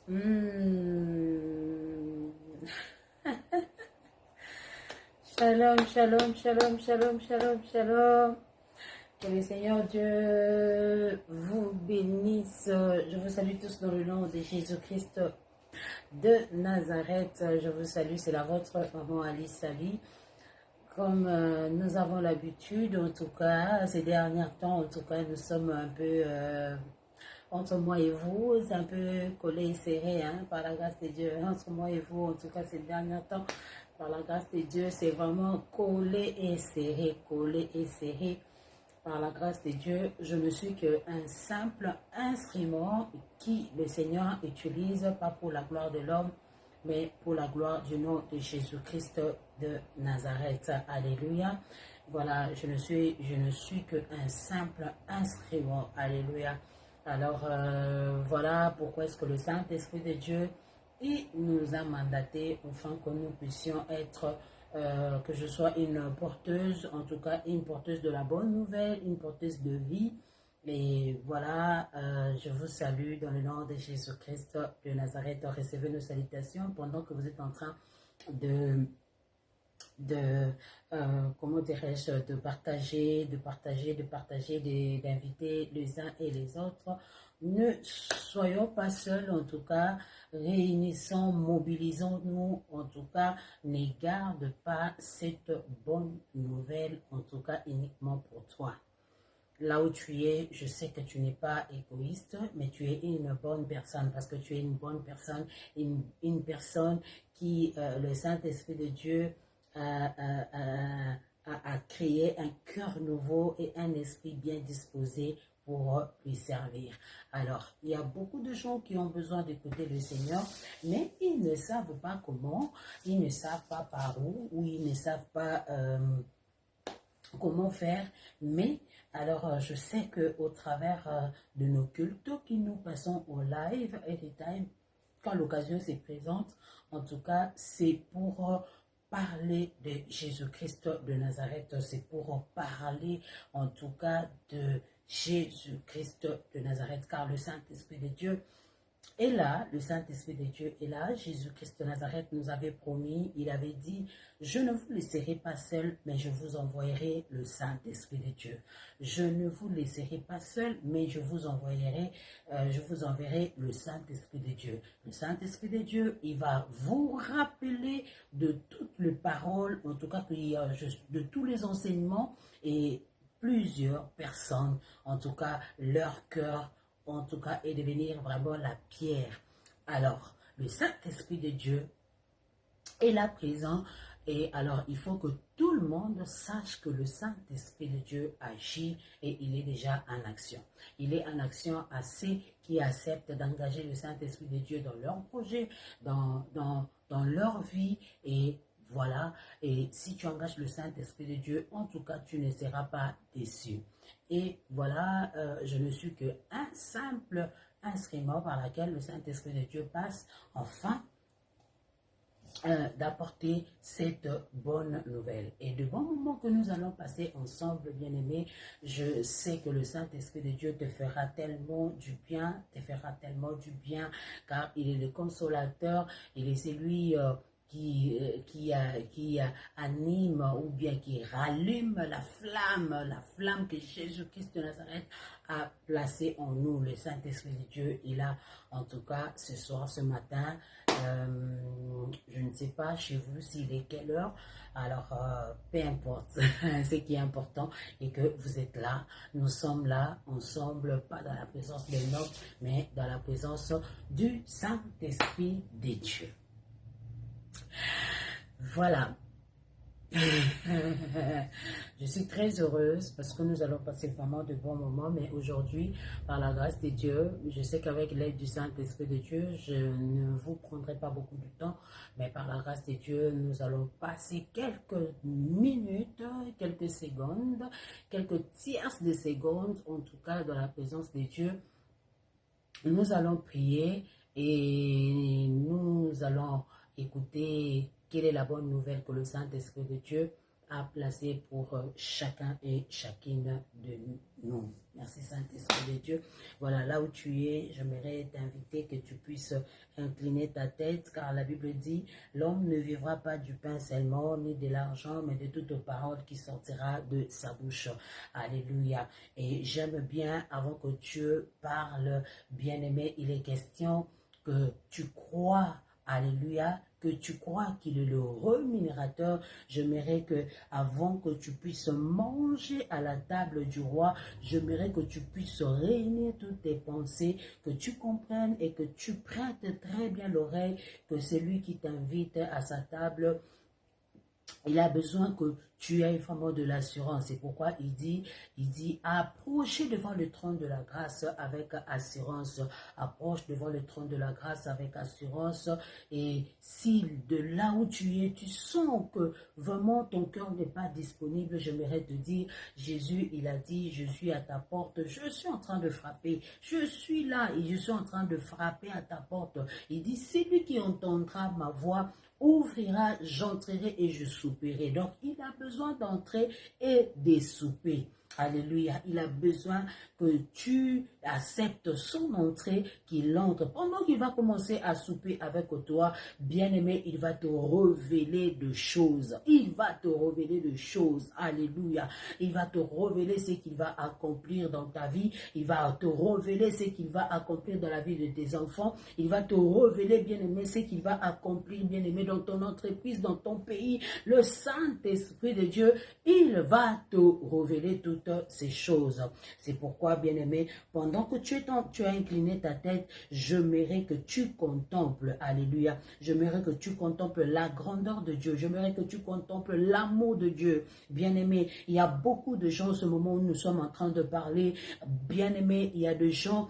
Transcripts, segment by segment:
Hmm. Shalom, shalom, shalom, shalom, shalom, shalom. Que le Seigneur Dieu vous bénisse. Je vous salue tous dans le nom de Jésus-Christ de Nazareth. Je vous salue, c'est la vôtre maman Alice Sali. Comme nous avons l'habitude, en tout cas, ces derniers temps, en tout cas, nous sommes un peu entre moi et vous, c'est un peu collé et serré, hein, par la grâce de Dieu. Entre moi et vous, en tout cas, ces derniers temps, par la grâce de Dieu, c'est vraiment collé et serré, collé et serré. Par la grâce de Dieu, je ne suis qu'un simple instrument qui le Seigneur utilise, pas pour la gloire de l'homme, mais pour la gloire du nom de Jésus-Christ de Nazareth. Alléluia. Voilà, je ne suis qu'un simple instrument. Alléluia. Alors, voilà pourquoi est-ce que le Saint-Esprit de Dieu il nous a mandaté afin que nous puissions être, que je sois une porteuse, en tout cas une porteuse de la bonne nouvelle, une porteuse de vie. Et voilà, je vous salue dans le nom de Jésus-Christ de Nazareth. Recevez nos salutations pendant que vous êtes en train de comment dirais-je, d'inviter les uns et les autres. Ne soyons pas seuls, en tout cas, réunissons, mobilisons-nous, en tout cas, ne garde pas cette bonne nouvelle, en tout cas, uniquement pour toi. Là où tu es, je sais que tu n'es pas égoïste, mais tu es une bonne personne parce que tu es une bonne personne, une personne qui, le Saint-Esprit de Dieu, a créé un cœur nouveau et un esprit bien disposé pour lui servir. Alors, il y a beaucoup de gens qui ont besoin d'écouter le Seigneur, mais ils ne savent pas comment, ils ne savent pas par où, ou ils ne savent pas comment faire, mais alors je sais qu'au travers de nos cultes que nous passons au live anytime, quand l'occasion se présente, en tout cas, c'est pour parler de Jésus-Christ de Nazareth, c'est pour parler en tout cas de Jésus-Christ de Nazareth, car le Saint-Esprit de Dieu et là, le Saint-Esprit de Dieu est là. Jésus-Christ de Nazareth nous avait promis, il avait dit, je ne vous laisserai pas seul, mais je vous envoyerai le Saint-Esprit de Dieu. Je ne vous laisserai pas seul, mais je vous enverrai le Saint-Esprit de Dieu. Le Saint-Esprit de Dieu, il va vous rappeler de toutes les paroles, en tout cas de tous les enseignements et plusieurs personnes, en tout cas leur cœur, en tout cas, et devenir vraiment la pierre. Alors, le Saint-Esprit de Dieu est là présent. Et alors, il faut que tout le monde sache que le Saint-Esprit de Dieu agit et il est déjà en action. Il est en action à ceux qui acceptent d'engager le Saint-Esprit de Dieu dans leur projet, dans leur vie. Et voilà, et si tu engages le Saint-Esprit de Dieu, en tout cas, tu ne seras pas déçu. Et voilà, je ne suis qu'un simple instrument par lequel le Saint-Esprit de Dieu passe, enfin, d'apporter cette bonne nouvelle. Et de bons moments que nous allons passer ensemble, bien-aimés, je sais que le Saint-Esprit de Dieu te fera tellement du bien, car il est le consolateur, il est celui qui anime ou bien qui rallume la flamme que Jésus-Christ de Nazareth a placée en nous. Le Saint-Esprit de Dieu, il a en tout cas ce soir, ce matin, je ne sais pas chez vous s'il est quelle heure, alors peu importe, ce qui est important est que vous êtes là, nous sommes là ensemble, pas dans la présence de l'homme, mais dans la présence du Saint-Esprit de Dieu. Voilà. Je suis très heureuse parce que nous allons passer vraiment de bons moments, mais aujourd'hui, par la grâce de Dieu, je sais qu'avec l'aide du Saint-Esprit de Dieu, je ne vous prendrai pas beaucoup de temps, mais par la grâce de Dieu, nous allons passer quelques minutes, quelques secondes, quelques tierces de secondes, en tout cas dans la présence de Dieu. Nous allons prier et nous allons écouter quelle est la bonne nouvelle que le Saint-Esprit de Dieu a placé pour chacun et chacune de nous. Merci Saint-Esprit de Dieu. Voilà, là où tu es, j'aimerais t'inviter que tu puisses incliner ta tête, car la Bible dit, l'homme ne vivra pas du pain seulement, ni de l'argent, mais de toute parole qui sortira de sa bouche. Alléluia. Et j'aime bien, avant que Dieu parle, bien-aimé, il est question que tu crois, alléluia, que tu crois qu'il est le rémunérateur. J'aimerais que, avant que tu puisses manger à la table du roi, j'aimerais que tu puisses réunir toutes tes pensées, que tu comprennes et que tu prêtes très bien l'oreille, que celui qui t'invite à sa table, il a besoin que tu aies vraiment de l'assurance. C'est pourquoi il dit, approchez devant le trône de la grâce avec assurance. Approche devant le trône de la grâce avec assurance. Et si de là où tu es, tu sens que vraiment ton cœur n'est pas disponible, j'aimerais te dire, Jésus, il a dit, je suis à ta porte, je suis en train de frapper. Je suis là et je suis en train de frapper à ta porte. Il dit, celui qui entendra ma voix, ouvrira, j'entrerai et je souperai. Donc, il a besoin d'entrer et de souper. Alléluia. Il a besoin que tu acceptes son entrée, qu'il entre. Pendant qu'il va commencer à souper avec toi, bien-aimé, il va te révéler de choses. Il va te révéler de choses. Alléluia. Il va te révéler ce qu'il va accomplir dans ta vie. Il va te révéler ce qu'il va accomplir dans la vie de tes enfants. Il va te révéler, bien-aimé, ce qu'il va accomplir, bien-aimé, dans ton entreprise, dans ton pays. Le Saint-Esprit de Dieu, il va te révéler toutes ces choses. C'est pourquoi, bien-aimé, pendant que tu as incliné ta tête, j'aimerais que tu contemples, alléluia, j'aimerais que tu contemples la grandeur de Dieu, j'aimerais que tu contemples l'amour de Dieu. Bien-aimé, il y a beaucoup de gens, en ce moment où nous sommes en train de parler, bien-aimé, il y a des gens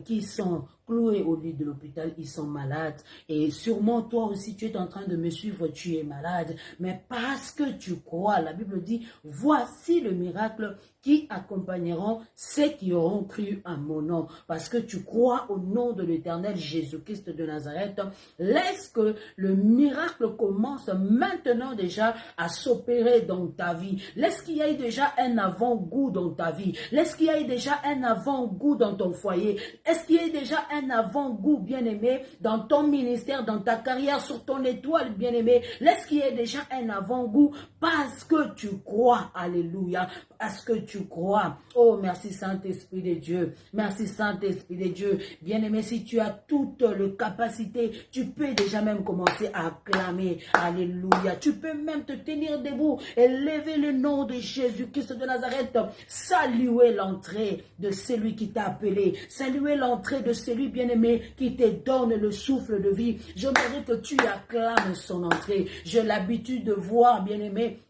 qui sont cloués au lit de l'hôpital, ils sont malades. Et sûrement, toi aussi, tu es en train de me suivre, tu es malade. Mais parce que tu crois, la Bible dit, voici le miracle qui accompagneront ceux qui auront cru à mon nom. Parce que tu crois au nom de l'Éternel Jésus-Christ de Nazareth. Laisse que le miracle commence maintenant déjà à s'opérer dans ta vie. Laisse qu'il y ait déjà un avant-goût dans ta vie. Laisse qu'il y ait déjà un avant-goût dans ton foyer. Est-ce qu'il y a déjà un avant-goût, bien-aimé, dans ton ministère, dans ta carrière, sur ton étoile, bien-aimé? Laisse qu'il y ait déjà un avant-goût parce que tu crois. Alléluia. Parce que tu crois. Oh, merci Saint-Esprit de Dieu. Merci Saint-Esprit de Dieu. Bien-aimé, si tu as toute la capacité, tu peux déjà même commencer à acclamer. Alléluia. Tu peux même te tenir debout et lever le nom de Jésus-Christ de Nazareth. Saluer l'entrée de celui qui t'a appelé. Saluer l'entrée de celui, bien-aimé, qui te donne le souffle de vie. Je voudrais que tu acclames son entrée. J'ai l'habitude de voir, bien-aimé,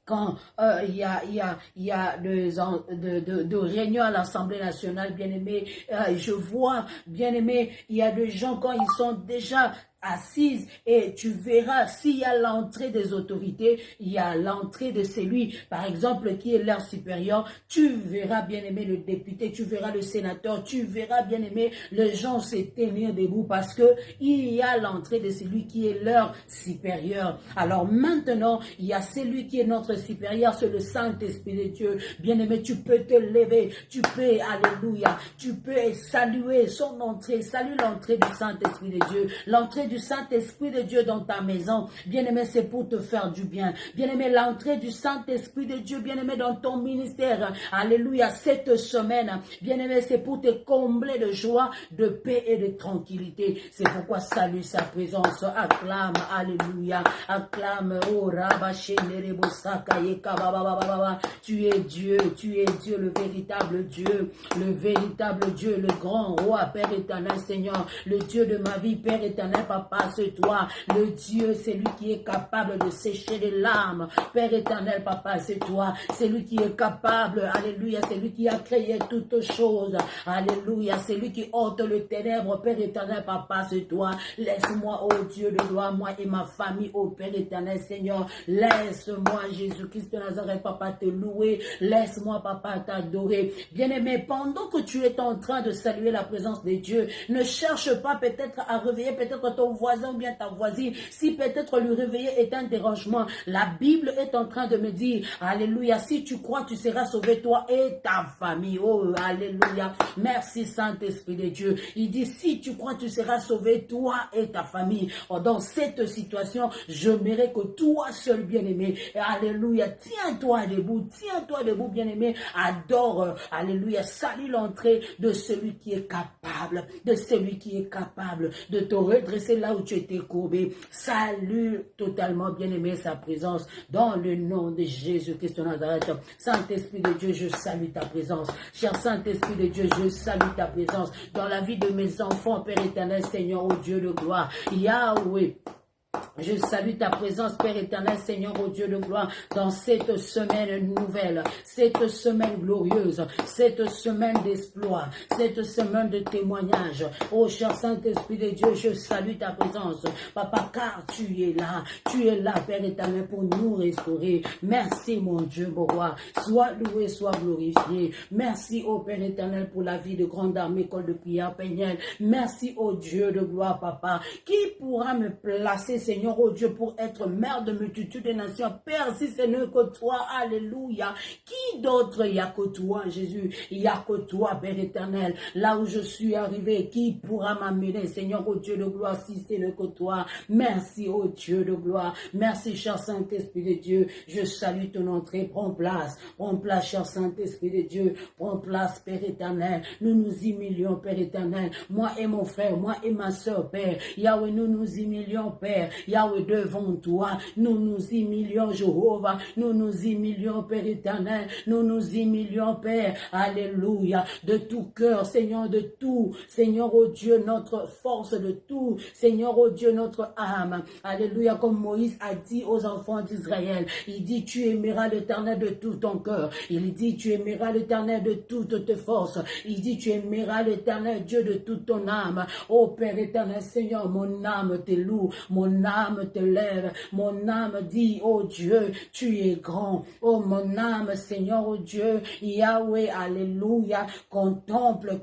quand il y a de réunions à l'Assemblée nationale, bien-aimé, je vois, bien-aimé, il y a des gens quand ils sont déjà assises et tu verras s'il y a l'entrée des autorités, il y a l'entrée de celui, par exemple, qui est leur supérieur, tu verras, bien-aimé, le député, tu verras le sénateur, tu verras, bien-aimé, les gens se tenir debout parce que il y a l'entrée de celui qui est leur supérieur. Alors maintenant, il y a celui qui est notre supérieur, c'est le Saint-Esprit de Dieu. Bien-aimé, tu peux te lever, tu peux, alléluia, tu peux saluer son entrée, salue l'entrée du Saint-Esprit de Dieu, l'entrée du Saint-Esprit de Dieu dans ta maison. Bien-aimé, c'est pour te faire du bien. Bien-aimé, l'entrée du Saint-Esprit de Dieu, bien-aimé, dans ton ministère. Alléluia, cette semaine, bien-aimé, c'est pour te combler de joie, de paix et de tranquillité. C'est pourquoi salue sa présence. Acclame, alléluia. Acclame, oh Rabaché, tu es Dieu, le véritable Dieu, le grand roi, Père éternel, Seigneur, le Dieu de ma vie, Père éternel, Papa, c'est toi, le Dieu, c'est lui qui est capable de sécher les larmes. Père éternel, Papa, c'est toi, c'est lui qui est capable, alléluia, c'est lui qui a créé toutes choses, alléluia, c'est lui qui ôte le ténèbre, Père éternel, Papa, c'est toi. Laisse-moi, oh Dieu de gloire, moi et ma famille, oh Père éternel, Seigneur, laisse-moi, Jésus-Christ de Nazareth, Papa, te louer, laisse-moi, Papa, t'adorer. Bien-aimé, pendant que tu es en train de saluer la présence de Dieu, ne cherche pas peut-être à réveiller peut-être ton ton voisin ou bien ta voisine, si peut-être le réveiller est un dérangement, la Bible est en train de me dire, alléluia, si tu crois, tu seras sauvé toi et ta famille. Oh, alléluia. Merci Saint-Esprit de Dieu. Il dit, si tu crois, tu seras sauvé toi et ta famille. Oh, dans cette situation, j'aimerais que toi seul, bien-aimé, alléluia, tiens-toi debout, bien-aimé, adore, alléluia, salue l'entrée de celui qui est capable, de te redresser là où tu étais courbé. Salue totalement, bien-aimé, sa présence dans le nom de Jésus-Christ de Nazareth. Saint-Esprit de Dieu, je salue ta présence. Cher Saint-Esprit de Dieu, je salue ta présence dans la vie de mes enfants, Père éternel, Seigneur, ô Dieu de gloire. Yahweh, je salue ta présence, Père éternel, Seigneur, ô Dieu de gloire, dans cette semaine nouvelle, cette semaine glorieuse, cette semaine d'exploit, cette semaine de témoignage. Oh, cher Saint-Esprit de Dieu, je salue ta présence, Papa, car tu es là, Père éternel, pour nous restaurer. Merci, mon Dieu, mon roi. Sois loué, sois glorifié. Merci, ô Père éternel, pour la vie de grande armée, école de prière, Peignel. Merci, ô Dieu de gloire, Papa. Qui pourra me placer, Seigneur, oh Dieu, pour être mère de multitude des nations? Père, si ce n'est que toi, alléluia. Qui d'autre il y a que toi, Jésus? Il n'y a que toi, Père éternel. Là où je suis arrivé, qui pourra m'amener, Seigneur, oh Dieu de gloire, si ce n'est que toi? Merci, oh Dieu de gloire. Merci, cher Saint-Esprit de Dieu. Je salue ton entrée. Prends place, cher Saint-Esprit de Dieu. Prends place, Père éternel. Nous nous humilions, Père éternel. Moi et mon frère, moi et ma soeur, Père. Yahweh, nous nous humilions, Père. Yahweh, devant toi, nous nous humilions, Jéhovah, nous nous humilions, Père éternel, nous nous humilions, Père, alléluia, de tout cœur, Seigneur, de tout, Seigneur, oh Dieu, notre force, de tout, Seigneur, oh Dieu, notre âme, alléluia, comme Moïse a dit aux enfants d'Israël, il dit, tu aimeras l'Éternel de tout ton cœur, il dit, tu aimeras l'Éternel de toutes tes forces, il dit, tu aimeras l'Éternel Dieu de toute ton âme, oh Père éternel, Seigneur, mon âme te loue, mon âme te lève, mon âme dit, oh Dieu, tu es grand, oh mon âme, Seigneur, oh Dieu, Yahweh, alléluia, contemple,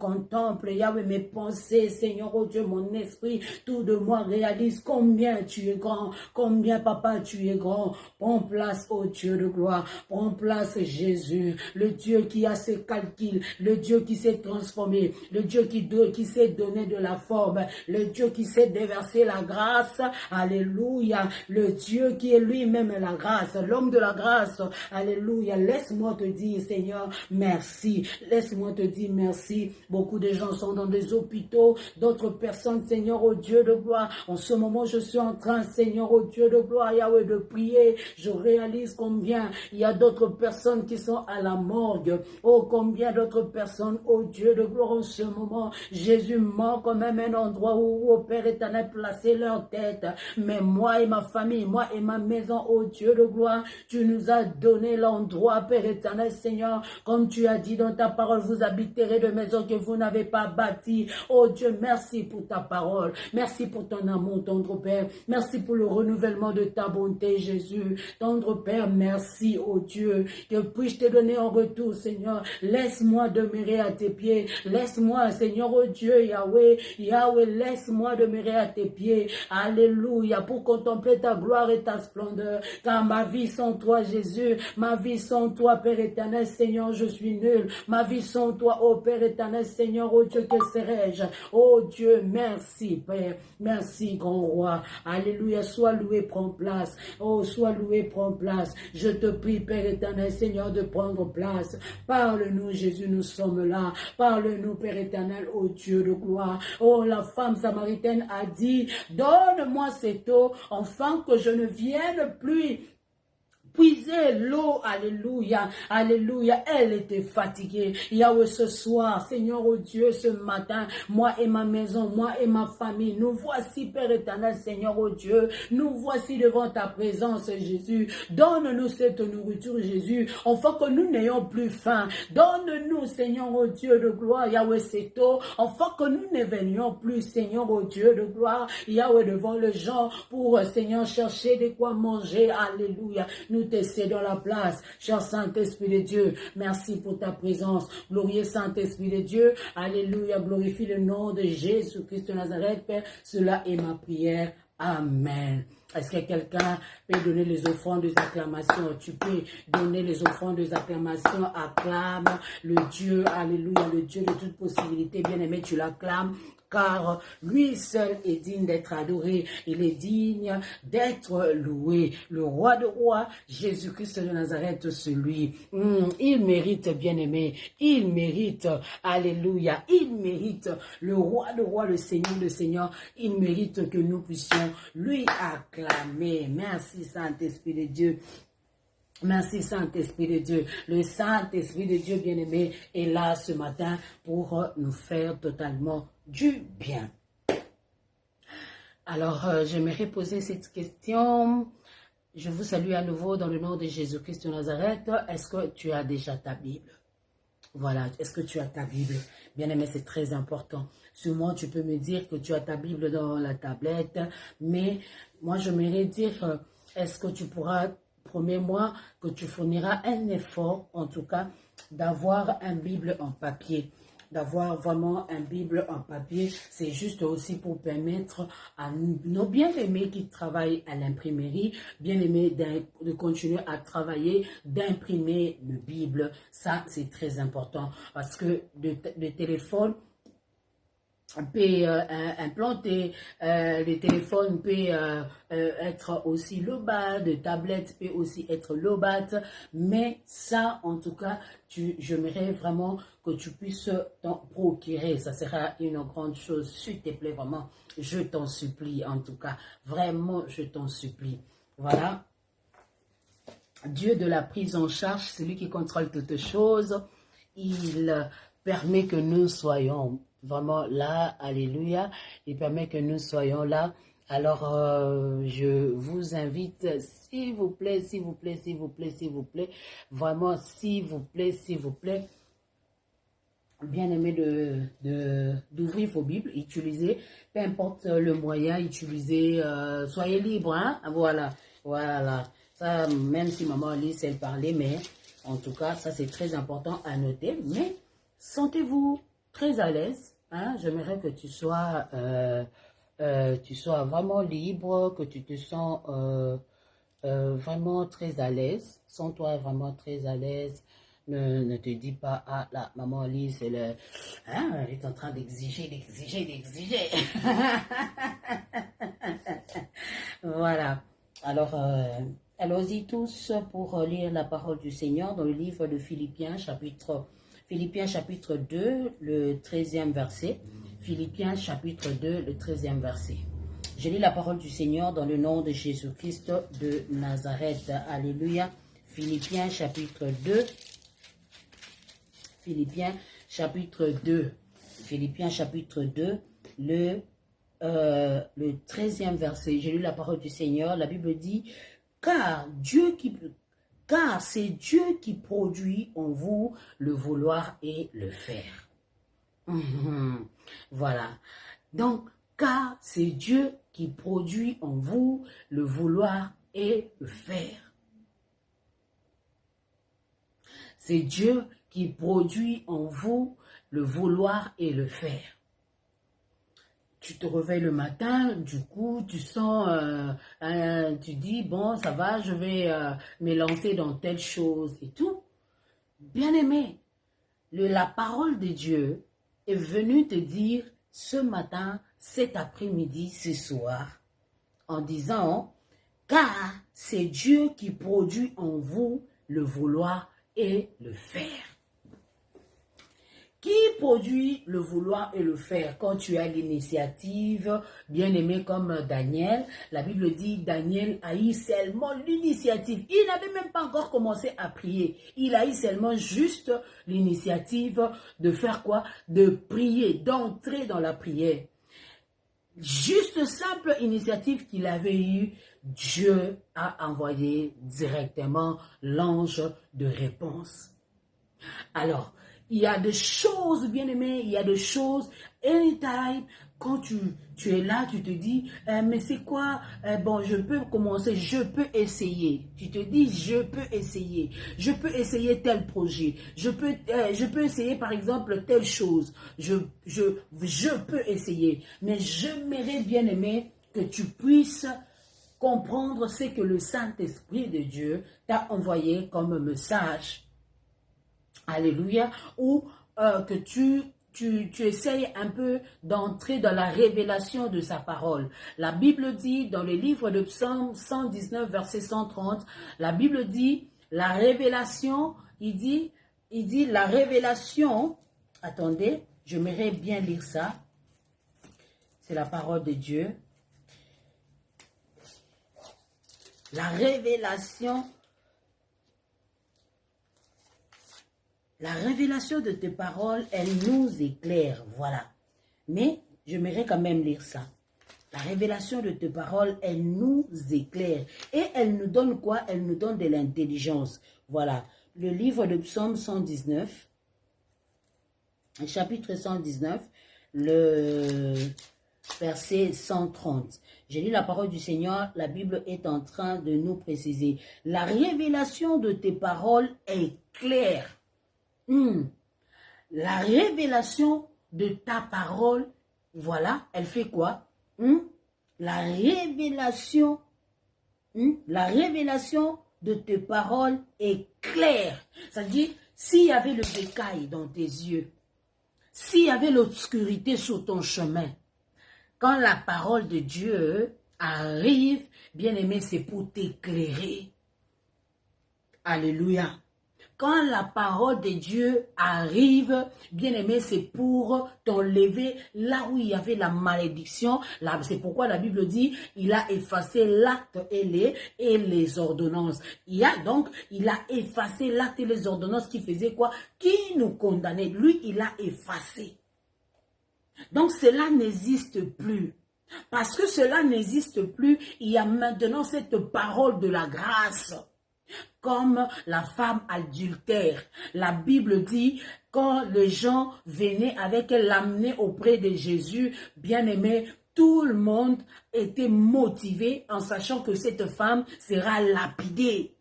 Yahweh, mes pensées, Seigneur, oh Dieu, mon esprit, tout de moi réalise combien tu es grand, combien, Papa, tu es grand. Prends place, oh Dieu de gloire, prends place, Jésus, le Dieu qui a ses calculs, le Dieu qui s'est transformé, le Dieu qui s'est donné de la forme, le Dieu qui s'est déversé la grâce, alléluia, le Dieu qui est lui-même la grâce, l'homme de la grâce, alléluia. Laisse-moi te dire, Seigneur, merci, laisse-moi te dire merci. Beaucoup de gens sont dans des hôpitaux, d'autres personnes, Seigneur, au Dieu de gloire. En ce moment, je suis en train, Seigneur, au Dieu de gloire, Yahweh, de prier. Je réalise combien il y a d'autres personnes qui sont à la morgue. Oh, combien d'autres personnes, oh Dieu de gloire, en ce moment, Jésus manque quand même un endroit où, au Père éternel, placer leur tête. Mais moi et ma famille, moi et ma maison, oh Dieu de gloire, tu nous as donné l'endroit, Père éternel, Seigneur, comme tu as dit dans ta parole, vous habiterez de maisons que vous n'avez pas bâties. Oh Dieu, merci pour ta parole, merci pour ton amour, tendre Père, merci pour le renouvellement de ta bonté, Jésus, tendre Père, merci, oh Dieu, que puis-je te donner en retour, Seigneur, laisse-moi demeurer à tes pieds, laisse-moi, Seigneur, oh Dieu, Yahweh, laisse-moi demeurer à tes pieds, alléluia, pour contempler ta gloire et ta splendeur, car ma vie sans toi, Jésus, ma vie sans toi, Père éternel, Seigneur, je suis nul, ma vie sans toi, oh Père éternel, Seigneur, oh Dieu, que serais-je? Oh Dieu, merci, Père, merci, grand roi, alléluia, sois loué, prends place, oh, sois loué, prends place, je te prie, Père éternel, Seigneur, de prendre place, parle-nous, Jésus, nous sommes là, parle-nous, Père éternel, oh Dieu de gloire, oh, la femme samaritaine a dit, donne-moi cette eau, afin que je ne vienne plus puiser l'eau, alléluia, alléluia, elle était fatiguée, Yahweh, ce soir, Seigneur, oh Dieu, ce matin, moi et ma maison, moi et ma famille, nous voici, Père éternel, Seigneur, oh Dieu, nous voici devant ta présence, Jésus, donne-nous cette nourriture, Jésus, afin que nous n'ayons plus faim, donne-nous, Seigneur, oh Dieu de gloire, Yahweh, cette eau, afin que nous ne venions plus, Seigneur, oh Dieu de gloire, Yahweh, devant les gens, pour, Seigneur, chercher de quoi manger, alléluia, nous tout est cédé dans la place. Cher Saint-Esprit de Dieu, merci pour ta présence. Glorieux Saint-Esprit de Dieu, alléluia, glorifie le nom de Jésus-Christ de Nazareth, Père. Cela est ma prière. Amen. Est-ce que quelqu'un peut donner les offrandes des acclamations? Tu peux donner les offrandes des acclamations. Acclame le Dieu, alléluia, le Dieu de toute possibilité. Bien-aimé, tu l'acclames. Car lui seul est digne d'être adoré, il est digne d'être loué. Le roi de rois, Jésus-Christ de Nazareth, celui, il mérite, bien-aimé, il mérite, alléluia, il mérite, le roi de rois, le Seigneur de Seigneur, il mérite que nous puissions lui acclamer. Merci Saint-Esprit de Dieu. Merci Saint-Esprit de Dieu. Le Saint-Esprit de Dieu bien-aimé est là ce matin pour nous faire totalement du bien. Alors, j'aimerais poser cette question. Je vous salue à nouveau dans le nom de Jésus-Christ de Nazareth. Est-ce que tu as déjà ta Bible? Voilà, est-ce que tu as ta Bible? Bien-aimé, c'est très important. Sûrement, tu peux me dire que tu as ta Bible dans la tablette, mais moi, j'aimerais dire, est-ce que tu pourras... Promets-moi que tu fourniras un effort, en tout cas, d'avoir une Bible en papier. D'avoir vraiment une Bible en papier, c'est juste aussi pour permettre à nos bien-aimés qui travaillent à l'imprimerie, bien-aimés de continuer à travailler, d'imprimer une Bible. Ça, c'est très important parce que le téléphone peut implanter, le téléphone peut être aussi lobat, de tablette peut aussi être lobat, mais ça en tout cas, j'aimerais vraiment que tu puisses t'en procurer, ça sera une grande chose, s'il te plaît vraiment, je t'en supplie en tout cas, vraiment je t'en supplie, voilà. Dieu de la prise en charge, celui qui contrôle toutes choses, il permet que nous soyons vraiment là, alléluia, il permet que nous soyons là. Alors, je vous invite, s'il vous plaît, s'il vous plaît, s'il vous plaît, s'il vous plaît, vraiment, s'il vous plaît, bien aimé d'ouvrir vos Bibles, utilisez, peu importe le moyen, utilisez, soyez libre, hein, voilà, ça, même si maman Alice, elle parlait, mais en tout cas, ça c'est très important à noter, mais sentez-vous très à l'aise. Hein, j'aimerais que tu sois vraiment libre, que tu te sens vraiment très à l'aise. Sens-toi vraiment très à l'aise. Ne te dis pas, ah là, maman Alice, elle est en train d'exiger. Voilà. Alors, allons-y tous pour lire la parole du Seigneur dans le livre de Philippiens, chapitre 2, le 13e verset. Philippiens chapitre 2, le 13e verset. Je lis la parole du Seigneur dans le nom de Jésus-Christ de Nazareth. Alléluia. Philippiens chapitre 2. Philippiens chapitre 2. Philippiens chapitre 2, le 13e verset. Je lis la parole du Seigneur. La Bible dit, car c'est Dieu qui produit en vous le vouloir et le faire. Voilà. Donc, car c'est Dieu qui produit en vous le vouloir et le faire. C'est Dieu qui produit en vous le vouloir et le faire. Tu te réveilles le matin, du coup, tu sens, tu dis, bon, ça va, je vais me lancer dans telle chose et tout. Bien-aimé, la parole de Dieu est venue te dire ce matin, cet après-midi, ce soir, en disant, car c'est Dieu qui produit en vous le vouloir et le faire. Qui produit le vouloir et le faire quand tu as l'initiative, bien aimé comme Daniel? La Bible dit Daniel a eu seulement l'initiative. Il n'avait même pas encore commencé à prier. Il a eu seulement juste l'initiative de faire quoi? De prier, d'entrer dans la prière. Juste simple initiative qu'il avait eue, Dieu a envoyé directement l'ange de réponse. Alors, il y a des choses, bien aimés, il y a des choses, anytime, quand tu es là, tu te dis, mais c'est quoi? Bon, je peux commencer, je peux essayer. Tu te dis, je peux essayer. Je peux essayer tel projet. Je peux essayer, par exemple, telle chose. Je peux essayer. Mais j'aimerais bien aimer que tu puisses comprendre ce que le Saint-Esprit de Dieu t'a envoyé comme message. Alléluia. Ou que tu essayes un peu d'entrer dans la révélation de sa parole. La Bible dit, dans le livre de Psaume 119, verset 130, la Bible dit, la révélation, il dit la révélation, attendez, j'aimerais bien lire ça, c'est la parole de Dieu. La révélation de tes paroles, elle nous éclaire, voilà. Mais j'aimerais quand même lire ça. La révélation de tes paroles, elle nous éclaire. Et elle nous donne quoi? Elle nous donne de l'intelligence. Voilà. Le livre de Psaume 119, chapitre 119, le verset 130. J'ai lu la parole du Seigneur, la Bible est en train de nous préciser. La révélation de tes paroles est claire. La révélation de ta parole, voilà, elle fait quoi? La révélation de tes paroles est claire. C'est-à-dire, s'il y avait le bécaille dans tes yeux, s'il y avait l'obscurité sur ton chemin, quand la parole de Dieu arrive, bien-aimé, c'est pour t'éclairer. Alléluia. Quand la parole de Dieu arrive, bien-aimé, c'est pour t'enlever là où il y avait la malédiction. C'est pourquoi la Bible dit, il a effacé l'acte et les ordonnances. Il a effacé l'acte et les ordonnances qui faisaient quoi? Qui nous condamnaient. Lui, il a effacé. Donc, cela n'existe plus. Parce que cela n'existe plus, il y a maintenant cette parole de la grâce. Comme la femme adultère. La Bible dit, quand les gens venaient avec elle, l'amener auprès de Jésus, bien-aimé, tout le monde était motivé en sachant que cette femme sera lapidée.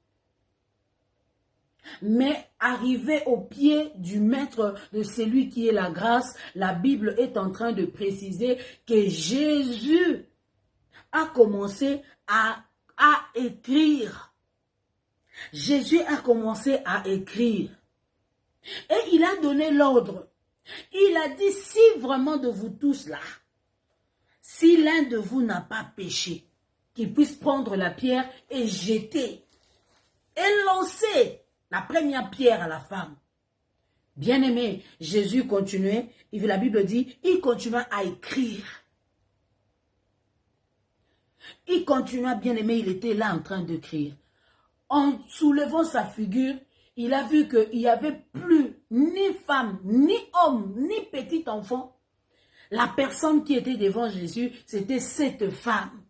Mais arrivé au pied du maître de celui qui est la grâce, la Bible est en train de préciser que Jésus a commencé à écrire. Jésus a commencé à écrire. Et il a donné l'ordre. Il a dit, si vraiment de vous tous là, si l'un de vous n'a pas péché, qu'il puisse prendre la pierre et jeter, et lancer la première pierre à la femme. Bien-aimé, Jésus continuait, la Bible dit, il continua à écrire. Il continua, bien-aimé, il était là en train d'écrire. En soulevant sa figure, il a vu qu'il n'y avait plus ni femme, ni homme, ni petit enfant. La personne qui était devant Jésus, c'était cette femme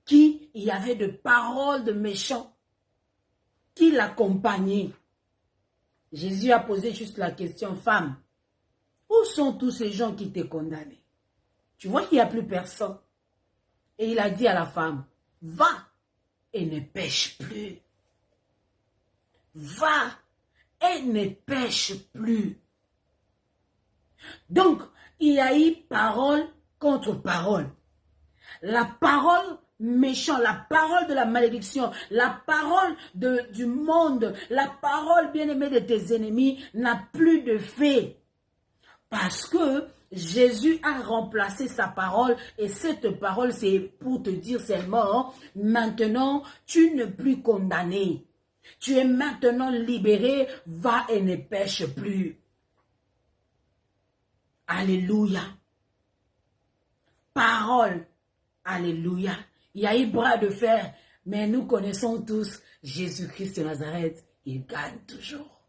qui y avait de paroles de méchants qui l'accompagnaient. Jésus a posé juste la question, femme, où sont tous ces gens qui t'ont condamné? Tu vois qu'il n'y a plus personne. Et il a dit à la femme, va et ne pêche plus. Va et ne pêche plus. Donc, il y a eu parole contre parole. La parole méchante, la parole de la malédiction, la parole du monde, la parole bien-aimée de tes ennemis n'a plus de fait. Parce que Jésus a remplacé sa parole et cette parole, c'est pour te dire seulement, maintenant, tu n'es plus condamné. Tu es maintenant libéré, va et ne pêche plus. Alléluia. Parole. Alléluia. Il y a eu bras de fer, mais nous connaissons tous Jésus-Christ de Nazareth, il gagne toujours.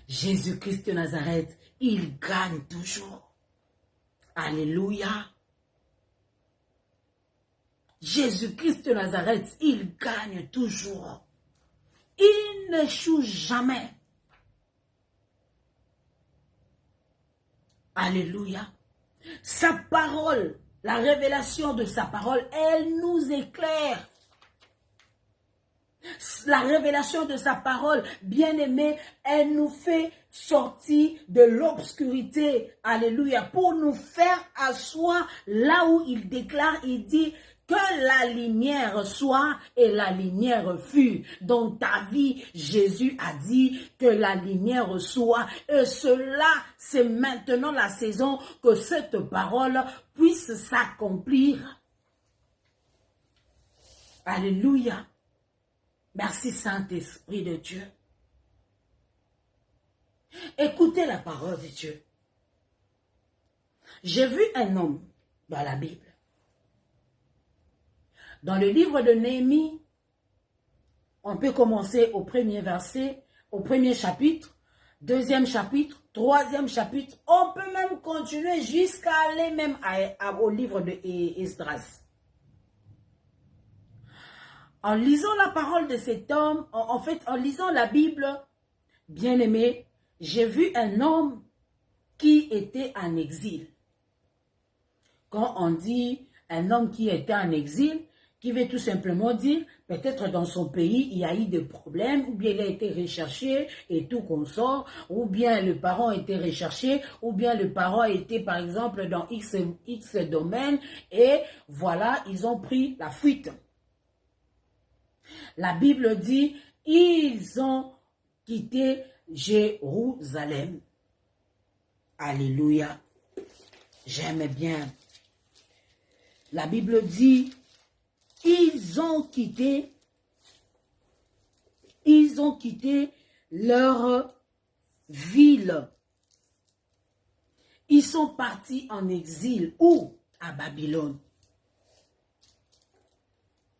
Jésus-Christ de Nazareth, il gagne toujours. Alléluia. Jésus-Christ de Nazareth, il gagne toujours. Il n'échoue jamais. Alléluia. Sa parole, la révélation de sa parole, elle nous éclaire. La révélation de sa parole, bien-aimée, elle nous fait sortir de l'obscurité. Alléluia. Pour nous faire asseoir là où il déclare, il dit que la lumière soit et la lumière fut. Dans ta vie, Jésus a dit que la lumière soit. Et cela, c'est maintenant la saison que cette parole puisse s'accomplir. Alléluia. Merci Saint-Esprit de Dieu. Écoutez la parole de Dieu. J'ai vu un homme dans la Bible. Dans le livre de Néhémie, on peut commencer au premier verset, au premier chapitre, deuxième chapitre, troisième chapitre. On peut même continuer jusqu'à aller même au livre de Esdras. En lisant la parole de cet homme, en fait, en lisant la Bible, bien-aimé, j'ai vu un homme qui était en exil. Quand on dit un homme qui était en exil, qui veut tout simplement dire, peut-être dans son pays, il y a eu des problèmes, ou bien il a été recherché et tout consort, ou bien le parent a été recherché, ou bien le parent a été, par exemple, dans X domaine, et voilà, ils ont pris la fuite. La Bible dit, ils ont quitté Jérusalem. Alléluia. J'aime bien. La Bible dit, ils ont quitté leur ville. Ils sont partis en exil. Où? À Babylone.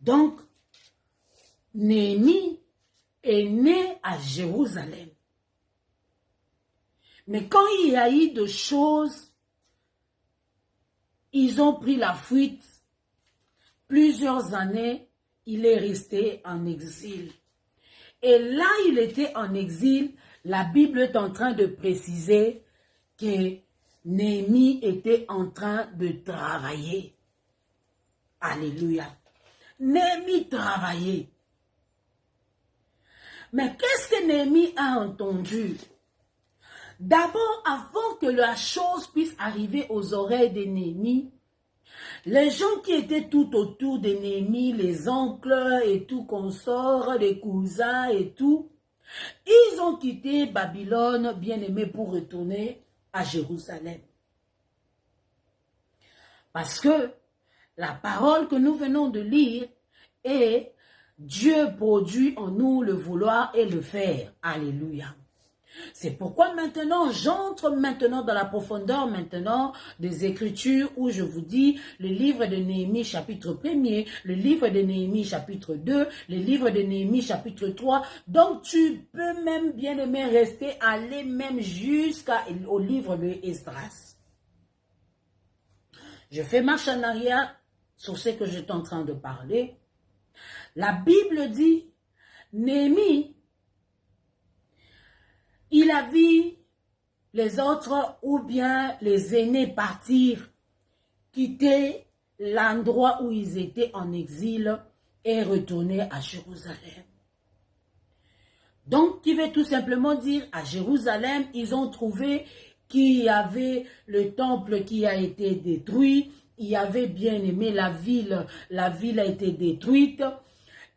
Donc, Néhémie est né à Jérusalem. Mais quand il y a eu de choses, ils ont pris la fuite. Plusieurs années, il est resté en exil. Et là, il était en exil. La Bible est en train de préciser que Néhémie était en train de travailler. Alléluia. Néhémie travaillait. Mais qu'est-ce que Néhémie a entendu? D'abord, avant que la chose puisse arriver aux oreilles de Néhémie, les gens qui étaient tout autour de Néhémie, les oncles et tout consorts, les cousins et tout, ils ont quitté Babylone, bien-aimé, pour retourner à Jérusalem. Parce que la parole que nous venons de lire est Dieu produit en nous le vouloir et le faire. Alléluia. C'est pourquoi maintenant, j'entre maintenant dans la profondeur maintenant des Écritures où je vous dis le livre de Néhémie chapitre 1er, le livre de Néhémie chapitre 2, le livre de Néhémie chapitre 3. Donc tu peux même bien aimer rester, aller même jusqu'au livre de Esdras. Je fais marche en arrière sur ce que je suis en train de parler. La Bible dit, Néhémie, il a vu les autres ou bien les aînés partir, quitter l'endroit où ils étaient en exil et retourner à Jérusalem. Donc, qui veut tout simplement dire, à Jérusalem, ils ont trouvé qu'il y avait le temple qui a été détruit, il y avait bien aimé la ville a été détruite,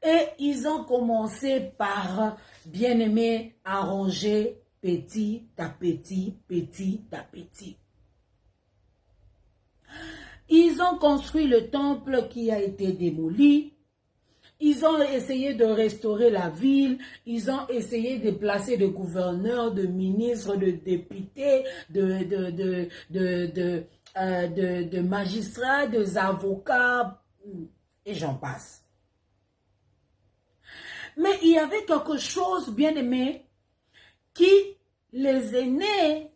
et ils ont commencé par, bien aimé, arranger petit à petit, petit à petit. Ils ont construit le temple qui a été démoli. Ils ont essayé de restaurer la ville. Ils ont essayé de placer des gouverneurs, de ministres, de députés, de magistrats, des avocats, et j'en passe. Mais il y avait quelque chose, bien aimé, qui les aînés,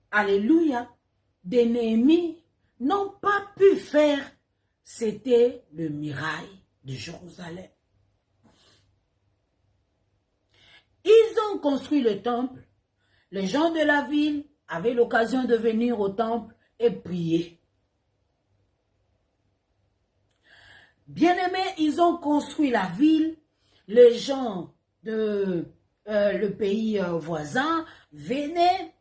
alléluia, de Néhémie, n'ont pas pu faire. C'était le muraille de Jérusalem. Ils ont construit le temple. Les gens de la ville avaient l'occasion de venir au temple et prier. Bien-aimés, ils ont construit la ville. Les gens de le pays voisin venaient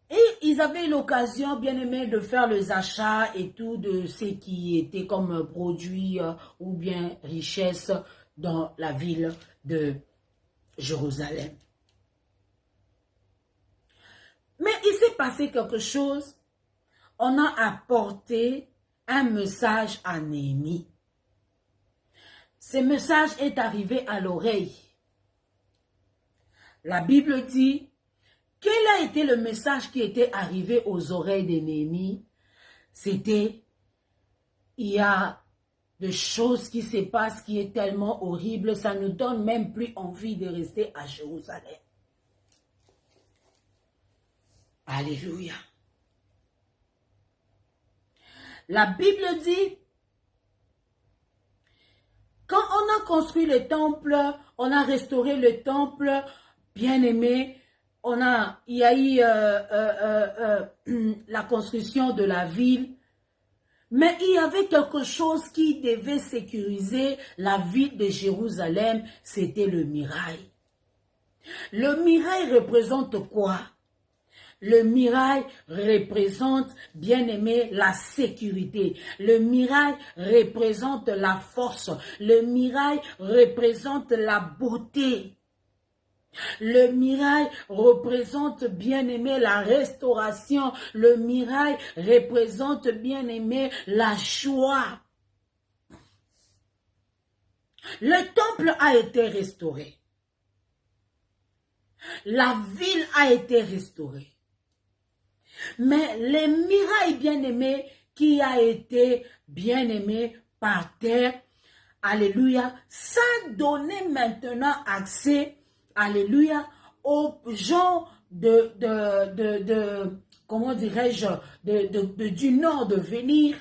et ils avaient l'occasion, bien-aimés, de faire les achats et tout de ce qui était comme produit ou bien richesse dans la ville de Jérusalem. Mais il s'est passé quelque chose. On a apporté un message à Néhémie. Ce message est arrivé à l'oreille. La Bible dit, quel a été le message qui était arrivé aux oreilles de Néhémie? C'était, il y a des choses qui se passent qui est tellement horrible, ça ne donne même plus envie de rester à Jérusalem. Alléluia. La Bible dit, quand on a construit le temple, on a restauré le temple, bien aimé, il y a eu la construction de la ville, mais il y avait quelque chose qui devait sécuriser la ville de Jérusalem, c'était le mirail. Le mirail représente quoi? Le mirail représente, bien aimé, la sécurité. Le mirail représente la force. Le mirail représente la beauté. Le mirail représente, bien aimé, la restauration. Le mirail représente, bien aimé, la joie. Le temple a été restauré. La ville a été restaurée. Mais les mirailles bien-aimés qui a été bien-aimé par terre, alléluia, ça donnait maintenant accès, alléluia, aux gens comment dirais-je, du nord de venir,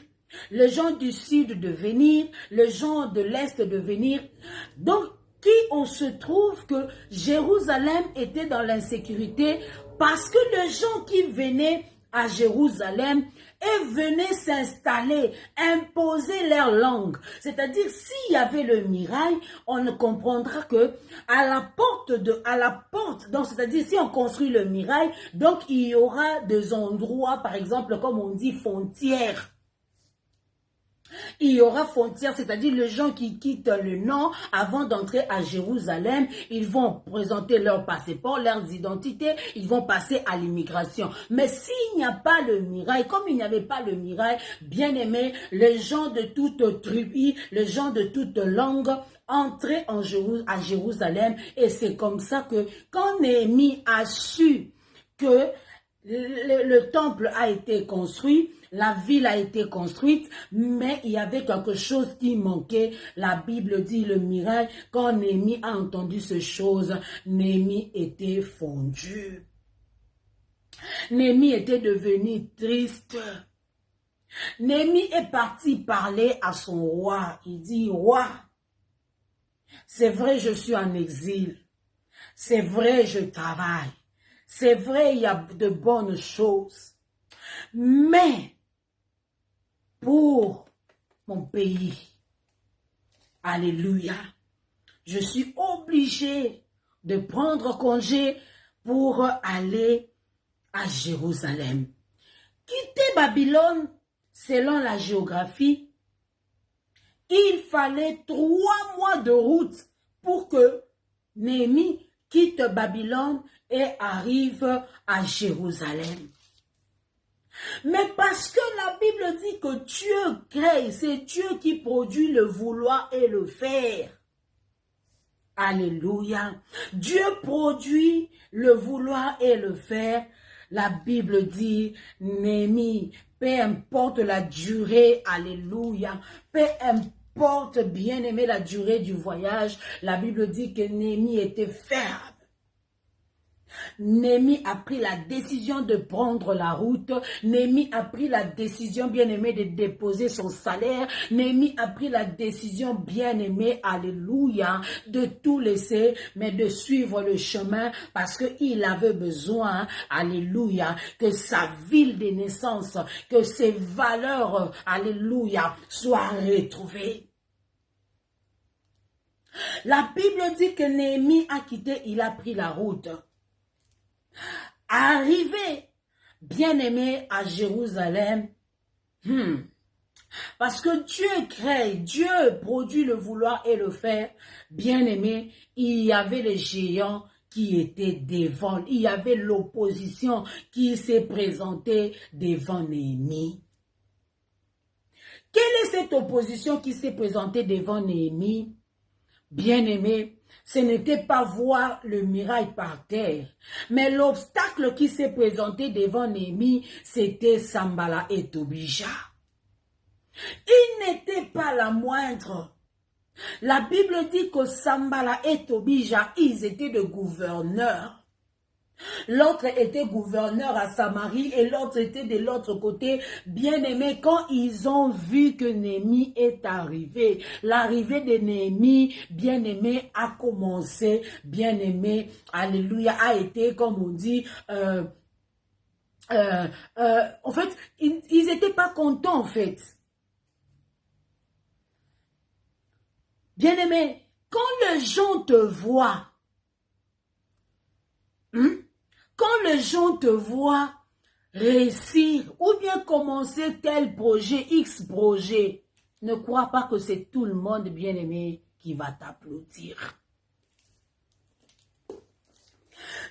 les gens du sud de venir, les gens de l'est de venir. Donc, on se trouve que Jérusalem était dans l'insécurité parce que les gens qui venaient à Jérusalem et venaient s'installer, imposer leur langue. C'est-à-dire, s'il y avait le mirail, on ne comprendra que à la porte, donc c'est-à-dire si on construit le mirail, donc il y aura des endroits, par exemple, comme on dit, frontières. Il y aura frontières, c'est-à-dire les gens qui quittent le nord avant d'entrer à Jérusalem, ils vont présenter leur passeport, leurs identités, ils vont passer à l'immigration. Mais s'il n'y a pas le mirail, comme il n'y avait pas le mirail, bien aimé, les gens de toute tribu, les gens de toute langue entraient à Jérusalem et c'est comme ça que quand Néhémie a su que le temple a été construit, la ville a été construite, mais il y avait quelque chose qui manquait. La Bible dit le miracle. Quand Néhémie a entendu ces choses, Néhémie était fondu. Néhémie était devenu triste. Néhémie est parti parler à son roi. Il dit, roi, c'est vrai, je suis en exil. C'est vrai, je travaille. C'est vrai, il y a de bonnes choses. Mais, pour mon pays, alléluia, je suis obligé de prendre congé pour aller à Jérusalem. Quitter Babylone, selon la géographie, il fallait 3 mois de route pour que Néhémie quitte Babylone et arrive à Jérusalem. Mais parce que la Bible dit que Dieu crée, c'est Dieu qui produit le vouloir et le faire. Alléluia. Dieu produit le vouloir et le faire. La Bible dit, Néhémie, peu importe la durée, alléluia, peu importe, bien aimé, la durée du voyage, la Bible dit que Néhémie était ferme. Néhémie a pris la décision de prendre la route. Néhémie a pris la décision, bien-aimé, de déposer son salaire. Néhémie a pris la décision, bien-aimé, alléluia, de tout laisser, mais de suivre le chemin parce qu'il avait besoin, alléluia, que sa ville de naissance, que ses valeurs, alléluia, soient retrouvées. La Bible dit que Néhémie a quitté, il a pris la route. Arrivé, bien-aimé, à Jérusalem, parce que Dieu crée, Dieu produit le vouloir et le faire, bien-aimé, il y avait les géants qui étaient devant, il y avait l'opposition qui s'est présentée devant Néhémie. Quelle est cette opposition qui s'est présentée devant Néhémie? Bien-aimé, ce n'était pas voir le miracle par terre, mais l'obstacle qui s'est présenté devant Néhémie, c'était Sanballat et Tobija. Il n'était pas la moindre. La Bible dit que Sanballat et Tobija, ils étaient de gouverneurs. L'autre était gouverneur à Samarie et l'autre était de l'autre côté. Bien-aimé, quand ils ont vu que Néhémie est arrivé, l'arrivée de Néhémie, bien-aimé, a commencé, bien-aimé, alléluia, a été, comme on dit, en fait, ils n'étaient pas contents, en fait. Bien-aimé, quand les gens te voient, quand les gens te voient réussir ou bien commencer tel projet, X projet, ne crois pas que c'est tout le monde, bien-aimé, qui va t'applaudir.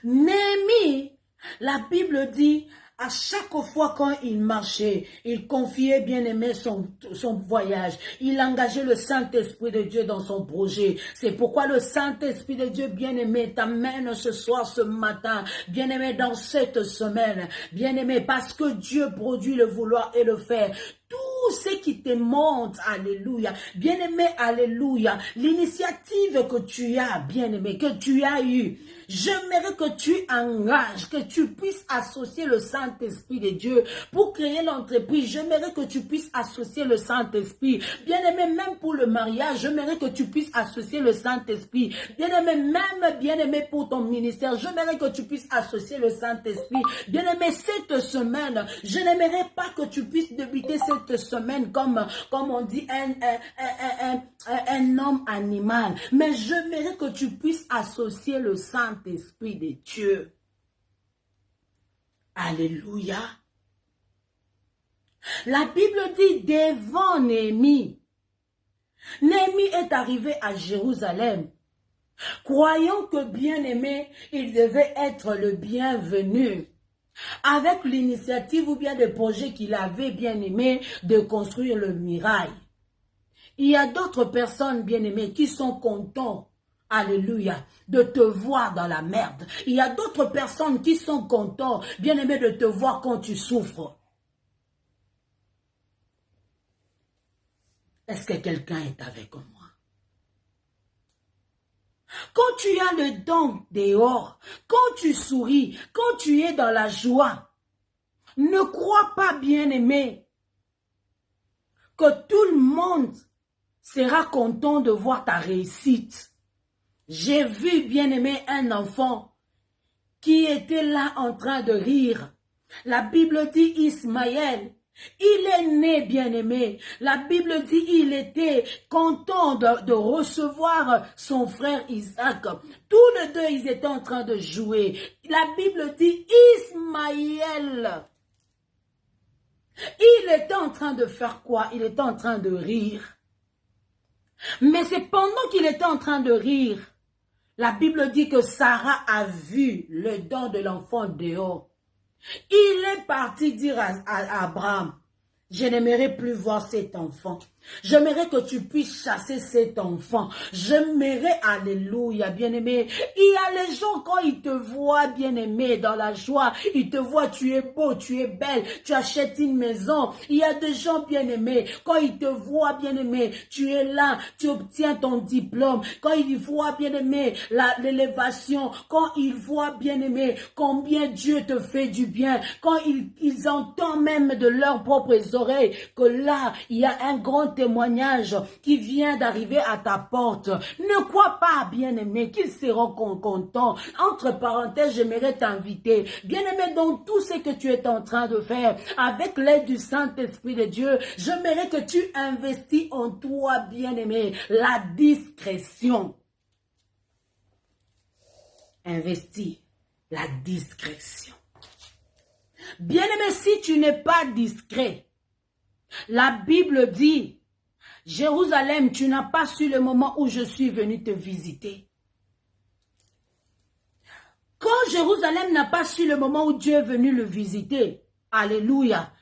Néhémie, la Bible dit, à chaque fois quand il marchait, il confiait bien-aimé son voyage. Il engageait le Saint-Esprit de Dieu dans son projet. C'est pourquoi le Saint-Esprit de Dieu, bien-aimé, t'amène ce soir, ce matin, bien-aimé, dans cette semaine. Bien-aimé, parce que Dieu produit le vouloir et le faire. Tout ce qui te monte, alléluia, bien-aimé, alléluia, l'initiative que tu as, bien-aimé, que tu as eue, j'aimerais que tu engages, que tu puisses associer le Saint-Esprit de Dieu pour créer l'entreprise. J'aimerais que tu puisses associer le Saint-Esprit. Bien-aimé, même pour le mariage, j'aimerais que tu puisses associer le Saint-Esprit. Bien-aimé, même bien-aimé pour ton ministère, j'aimerais que tu puisses associer le Saint-Esprit. Bien-aimé, cette semaine, je n'aimerais pas que tu puisses débuter cette semaine comme on dit un homme animal, mais j'aimerais que tu puisses associer le Saint-Esprit de Dieu. Alléluia. La Bible dit devant Néhémie. Néhémie est arrivé à Jérusalem, croyant que bien-aimé, il devait être le bienvenu. Avec l'initiative ou bien le projet qu'il avait bien aimé de construire le mirail. Il y a d'autres personnes bien aimées qui sont contents, alléluia, de te voir dans la merde. Il y a d'autres personnes qui sont contents, bien aimées, de te voir quand tu souffres. Est-ce que quelqu'un est avec moi? Quand tu as le don dehors, quand tu souris, quand tu es dans la joie, ne crois pas, bien-aimé, que tout le monde sera content de voir ta réussite. J'ai vu, bien-aimé, un enfant qui était là en train de rire. La Bible dit Ismaël. Il est né, bien-aimé. La Bible dit il était content de recevoir son frère Isaac. Tous les deux, ils étaient en train de jouer. La Bible dit Ismaël. Il était en train de faire quoi? Il était en train de rire. Mais c'est pendant qu'il était en train de rire, la Bible dit que Sarah a vu le don de l'enfant dehors. Il est parti dire à Abraham, Je n'aimerais plus voir cet enfant. J'aimerais que tu puisses chasser cet enfant. J'aimerais, alléluia, bien-aimé. Il y a les gens, quand ils te voient, bien-aimé, dans la joie, ils te voient, tu es beau, tu es belle, tu achètes une maison. Il y a des gens, bien-aimés, quand ils te voient, bien-aimé, tu es là, tu obtiens ton diplôme. Quand ils voient, bien-aimé, l'élévation, quand ils voient, bien-aimé, combien Dieu te fait du bien, quand ils entendent même de leurs propres oreilles que là, il y a un grand témoignage qui vient d'arriver à ta porte. Ne crois pas, bien-aimé, qu'ils seront contents. Entre parenthèses, j'aimerais t'inviter, bien-aimé, dans tout ce que tu es en train de faire, avec l'aide du Saint-Esprit de Dieu, j'aimerais que tu investis en toi, bien-aimé, la discrétion. Investis la discrétion. Bien-aimé, si tu n'es pas discret, la Bible dit, Jérusalem, tu n'as pas su le moment où je suis venu te visiter. Quand Jérusalem n'a pas su le moment où Dieu est venu le visiter, alléluia,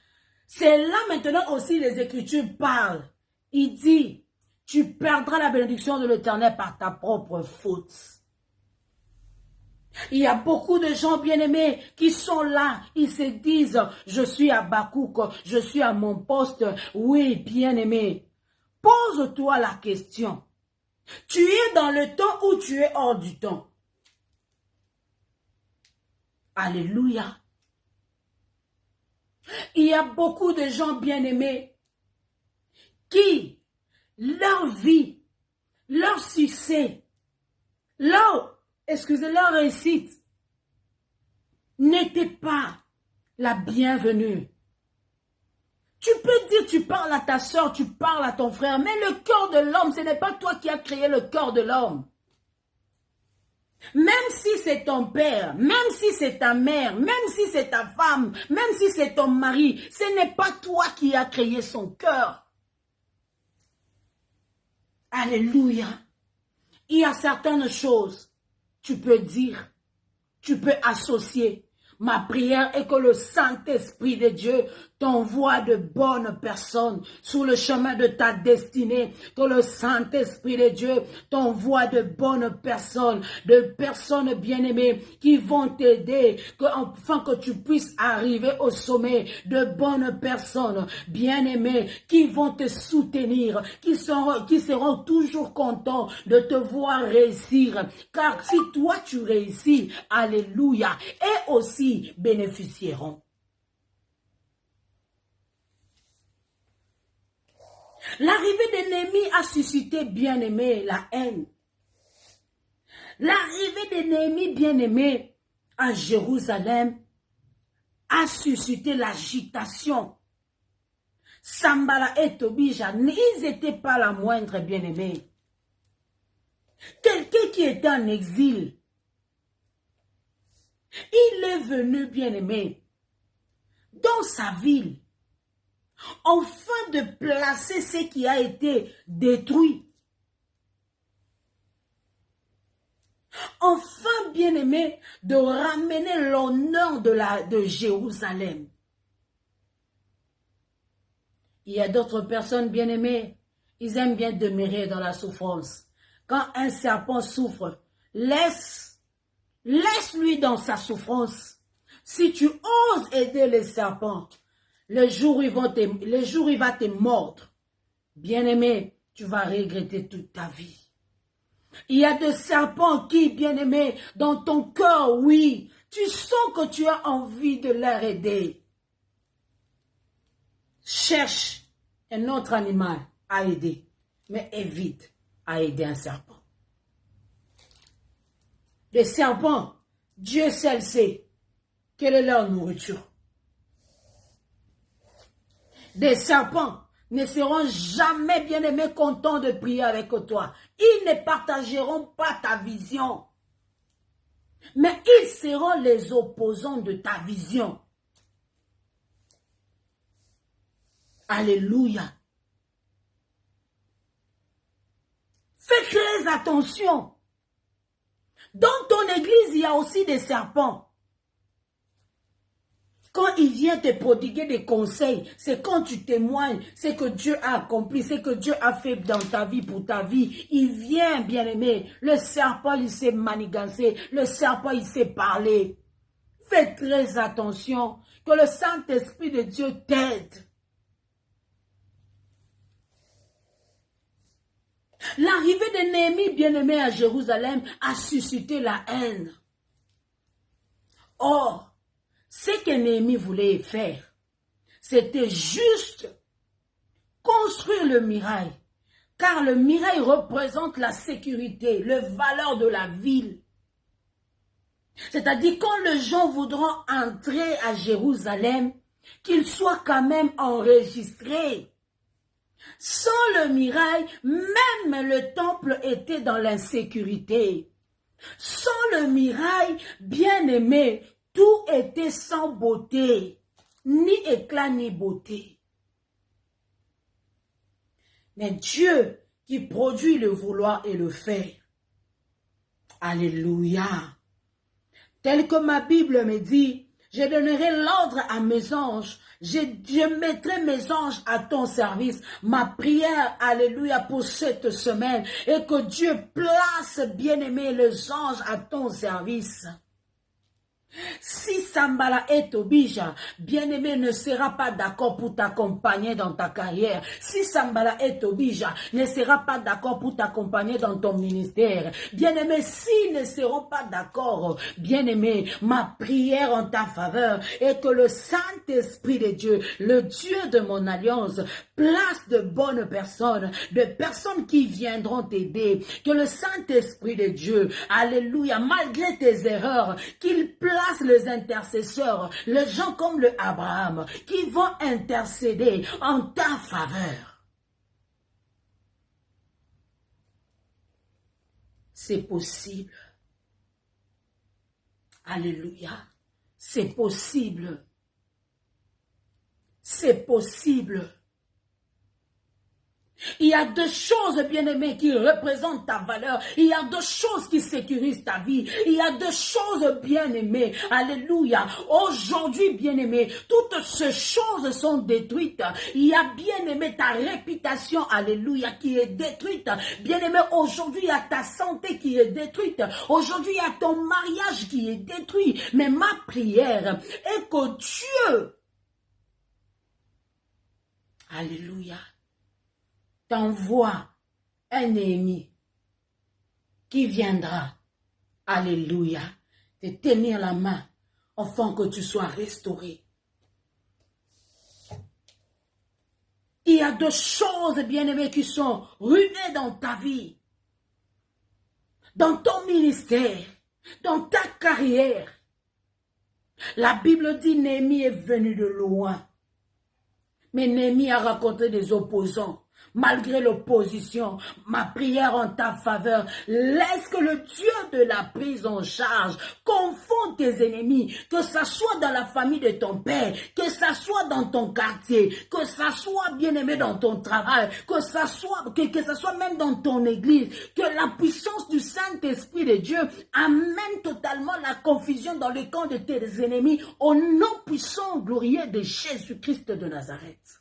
c'est là maintenant aussi les Écritures parlent. Il dit, tu perdras la bénédiction de l'Éternel par ta propre faute. Il y a beaucoup de gens bien-aimés qui sont là, ils se disent, je suis à Bakouk, je suis à mon poste, oui, bien-aimé. Pose-toi la question. Tu es dans le temps ou tu es hors du temps? Alléluia. Il y a beaucoup de gens bien-aimés qui, leur vie, leur succès, leur réussite n'était pas la bienvenue. Tu peux dire, tu parles à ta soeur, tu parles à ton frère, mais le cœur de l'homme, ce n'est pas toi qui as créé le cœur de l'homme. Même si c'est ton père, même si c'est ta mère, même si c'est ta femme, même si c'est ton mari, ce n'est pas toi qui as créé son cœur. Alléluia. Il y a certaines choses, tu peux dire, tu peux associer. Ma prière est que le Saint-Esprit de Dieu t'envoie de bonnes personnes sur le chemin de ta destinée. Que le Saint-Esprit de Dieu t'envoie de bonnes personnes bien-aimées qui vont t'aider, afin que tu puisses arriver au sommet. De bonnes personnes bien-aimées qui vont te soutenir, qui seront toujours contents de te voir réussir. Car si toi tu réussis, alléluia, et aussi bénéficieront. L'arrivée de Néhémie a suscité, bien-aimé, la haine. L'arrivée de Néhémie, bien-aimé, à Jérusalem a suscité l'agitation. Sambala et Tobija, ils n'étaient pas la moindre, bien-aimé. Quelqu'un qui était en exil, il est venu, bien-aimé, dans sa ville, afin de placer ce qui a été détruit. Enfin, bien-aimé, de ramener l'honneur de Jérusalem. Il y a d'autres personnes, bien-aimées, ils aiment bien demeurer dans la souffrance. Quand un serpent souffre, laisse-lui dans sa souffrance. Si tu oses aider les serpents, le jour où il va te mordre, bien-aimé, tu vas regretter toute ta vie. Il y a des serpents qui, bien-aimé, dans ton cœur, oui, tu sens que tu as envie de leur aider. Cherche un autre animal à aider, mais évite à aider un serpent. Les serpents, Dieu seul sait quelle est leur nourriture. Des serpents ne seront jamais, bien-aimés, contents de prier avec toi. Ils ne partageront pas ta vision. Mais ils seront les opposants de ta vision. Alléluia. Fais très attention. Dans ton église, il y a aussi des serpents. Quand il vient te prodiguer des conseils, c'est quand tu témoignes, c'est que Dieu a accompli, c'est que Dieu a fait dans ta vie, pour ta vie. Il vient, bien-aimé. Le serpent, il sait manigancer. Le serpent, il sait parler. Fais très attention. Que le Saint-Esprit de Dieu t'aide. L'arrivée de Néhémie, bien-aimé, à Jérusalem a suscité la haine. Or, ce que Néhémie voulait faire, c'était juste construire le mirail. Car le mirail représente la sécurité, le valeur de la ville. C'est-à-dire quand les gens voudront entrer à Jérusalem, qu'ils soient quand même enregistrés. Sans le mirail, même le temple était dans l'insécurité. Sans le mirail, bien-aimé, tout était sans beauté, ni éclat ni beauté. Mais Dieu qui produit le vouloir et le faire. Alléluia. Tel que ma Bible me dit, je donnerai l'ordre à mes anges. Je mettrai mes anges à ton service. Ma prière, alléluia, pour cette semaine est que Dieu place, bien-aimé, les anges à ton service. Si Sambala et Tobija, bien-aimé, ne sera pas d'accord pour t'accompagner dans ta carrière, si Sambala et Tobija ne sera pas d'accord pour t'accompagner dans ton ministère, bien-aimé, s'ils ne seront pas d'accord, bien-aimé, ma prière en ta faveur est que le Saint-Esprit de Dieu, le Dieu de mon alliance, place de bonnes personnes, de personnes qui viendront t'aider, que le Saint-Esprit de Dieu, alléluia, malgré tes erreurs, qu'il place les intercesseurs, les gens comme le Abraham, qui vont intercéder en ta faveur. C'est possible. Alléluia. C'est possible. C'est possible. Il y a deux choses, bien-aimées, qui représentent ta valeur. Il y a deux choses qui sécurisent ta vie. Il y a deux choses, bien-aimées. Alléluia. Aujourd'hui, bien-aimé, toutes ces choses sont détruites. Il y a, bien-aimé, ta réputation, alléluia, qui est détruite. Bien-aimé, aujourd'hui, il y a ta santé qui est détruite. Aujourd'hui, il y a ton mariage qui est détruit. Mais ma prière est que Dieu, alléluia, t'envoie un ennemi qui viendra, alléluia, te tenir la main afin que tu sois restauré. Il y a deux choses, bien-aimées, qui sont ruinées dans ta vie, dans ton ministère, dans ta carrière. La Bible dit Néhémie est venu de loin, mais Néhémie a rencontré des opposants. Malgré l'opposition, ma prière en ta faveur, laisse que le Dieu de la prise en charge confonde tes ennemis, que ça soit dans la famille de ton père, que ça soit dans ton quartier, que ça soit bien-aimé dans ton travail, que ça soit même dans ton église, que la puissance du Saint-Esprit de Dieu amène totalement la confusion dans le camp de tes ennemis au nom puissant glorieux de Jésus-Christ de Nazareth.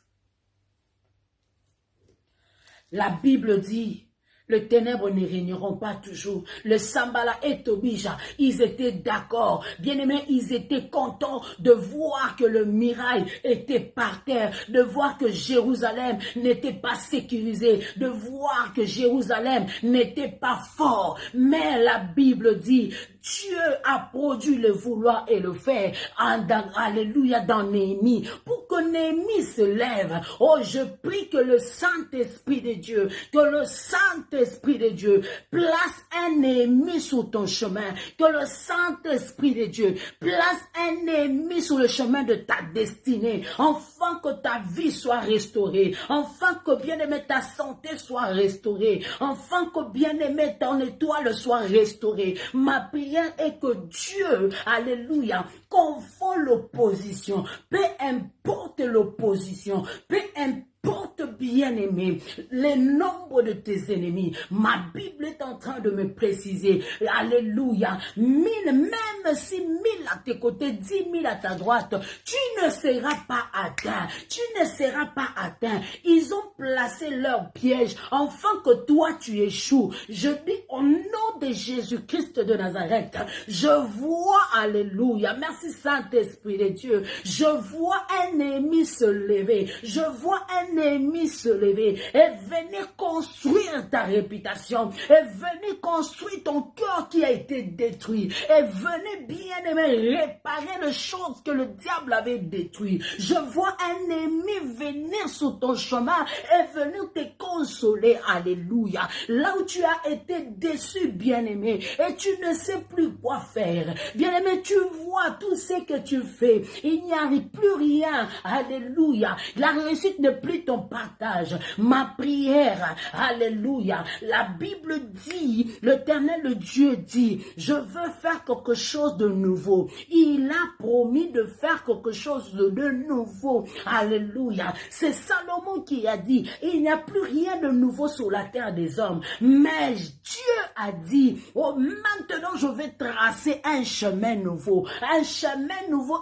La Bible dit, les ténèbres ne régneront pas toujours. Le Sambala et Tobija, ils étaient d'accord. Bien-aimés, ils étaient contents de voir que le mirail était par terre, de voir que Jérusalem n'était pas sécurisé, de voir que Jérusalem n'était pas fort. Mais la Bible dit, Dieu a produit le vouloir et le faire, alléluia, dans Néhémie, pour que Néhémie se lève. Oh, je prie que le Saint-Esprit de Dieu, que le Saint-Esprit de Dieu place un Néhémie sur ton chemin, que le Saint-Esprit de Dieu place un Néhémie sur le chemin de ta destinée, afin que ta vie soit restaurée, afin que bien-aimé ta santé soit restaurée, afin que bien-aimé ton étoile soit restaurée. Ma prière est que Dieu, alléluia, confond l'opposition, peu importe l'opposition, peu importe bien-aimé, le nombre de tes ennemis, ma Bible est en train de me préciser, alléluia, 1000, même si 1000 à tes côtés, 10 000 à ta droite, tu ne seras pas atteint, tu ne seras pas atteint. Ils ont placé leur piège, afin que toi tu échoues. Je dis au nom de Jésus-Christ de Nazareth, je vois, alléluia, merci Saint-Esprit de Dieu, je vois un ennemi se lever, je vois un ennemi se lever et venir construire ta réputation, et venir construire ton cœur qui a été détruit, et venir bien aimer réparer les choses que le diable avait détruites. Je vois un ennemi venir sur ton chemin et venir te consoler, alléluia, là où tu as été déçu, bien-aimé, et tu ne sais plus quoi faire, bien-aimé, tu vois tout ce que tu fais, il n'y arrive plus rien, alléluia, la réussite n'est plus ton partage, ma prière, alléluia, la Bible dit, l'Éternel, le Dieu dit, je veux faire quelque chose de nouveau, il a promis de faire quelque chose de nouveau, alléluia, c'est Salomon qui a dit, il n'y a plus rien de nouveau sur la terre des hommes, mais Dieu a dit, oh, maintenant je vais tracer un chemin nouveau,